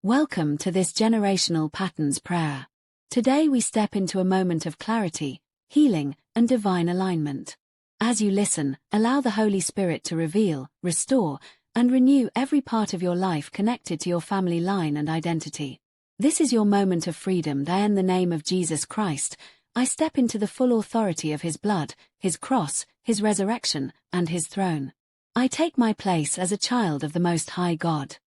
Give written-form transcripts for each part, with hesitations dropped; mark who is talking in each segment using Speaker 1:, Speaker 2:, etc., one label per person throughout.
Speaker 1: Welcome to this generational patterns prayer. Today we step into a moment of clarity, healing, and divine alignment. As you listen, allow the Holy Spirit to reveal, restore, and renew every part of your life connected to your family line and identity. This is your moment of freedom. That in the name of Jesus Christ, I step into the full authority of His blood, His cross, His resurrection, and His throne. I take my place as a child of the Most High God.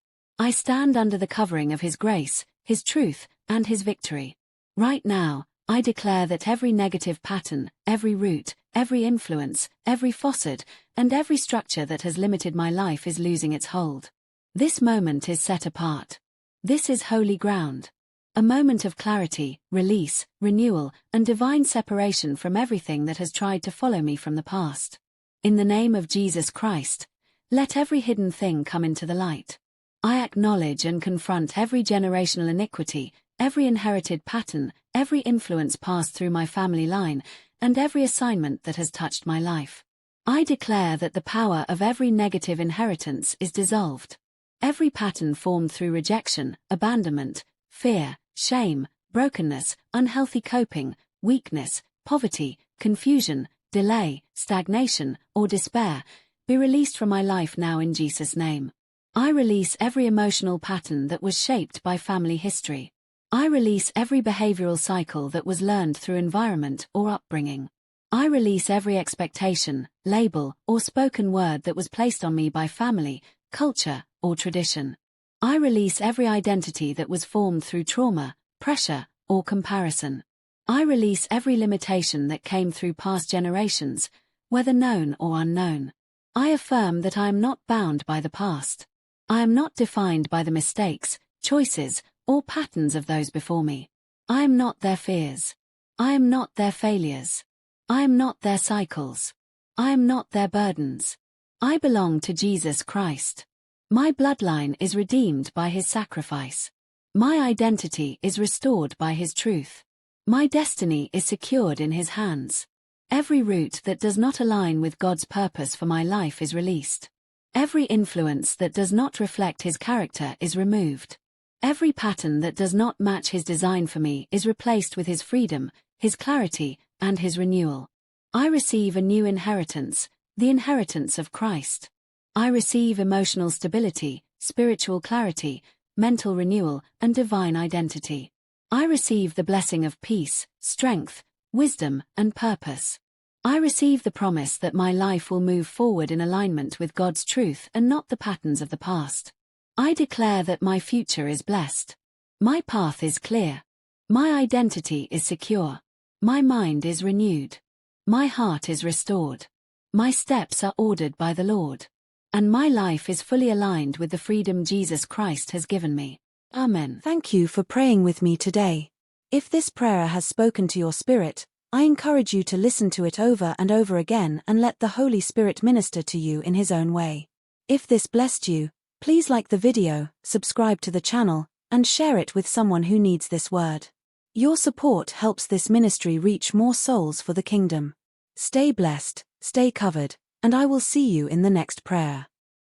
Speaker 1: I stand under the covering of His grace, His truth, and His victory. Right now, I declare that every negative pattern, every root, every influence, every facet, and every structure that has limited my life is losing its hold. This moment is set apart. This is holy ground. A moment of clarity, release, renewal, and divine separation from everything that has tried to follow me from the past. In the name of Jesus Christ, let every hidden thing come into the light. I acknowledge and confront every generational iniquity, every inherited pattern, every influence passed through my family line, and every assignment that has touched my life. I declare that the power of every negative inheritance is dissolved. Every pattern formed through rejection, abandonment, fear, shame, brokenness, unhealthy coping, weakness, poverty, confusion, delay, stagnation, or despair, be released from my life now in Jesus' name. I release every emotional pattern that was shaped by family history. I release every behavioral cycle that was learned through environment or upbringing. I release every expectation, label, or spoken word that was placed on me by family, culture, or tradition. I release every identity that was formed through trauma, pressure, or comparison. I release every limitation that came through past generations, whether known or unknown. I affirm that I am not bound by the past. I am not defined by the mistakes, choices, or patterns of those before me. I am not their fears. I am not their failures. I am not their cycles. I am not their burdens. I belong to Jesus Christ. My bloodline is redeemed by His sacrifice. My identity is restored by His truth. My destiny is secured in His hands. Every root that does not align with God's purpose for my life is released. Every influence that does not reflect His character is removed. Every pattern that does not match His design for me is replaced with His freedom, His clarity, and His renewal. I receive a new inheritance, the inheritance of Christ. I receive emotional stability, spiritual clarity, mental renewal, and divine identity. I receive the blessing of peace, strength, wisdom, and purpose. I receive the promise that my life will move forward in alignment with God's truth and not the patterns of the past. I declare that my future is blessed. My path is clear. My identity is secure. My mind is renewed. My heart is restored. My steps are ordered by the Lord. And my life is fully aligned with the freedom Jesus Christ has given me. Amen.
Speaker 2: Thank you for praying with me today. If this prayer has spoken to your spirit, I encourage you to listen to it over and over again and let the Holy Spirit minister to you in His own way. If this blessed you, please like the video, subscribe to the channel, and share it with someone who needs this word. Your support helps this ministry reach more souls for the kingdom. Stay blessed, stay covered, and I will see you in the next prayer.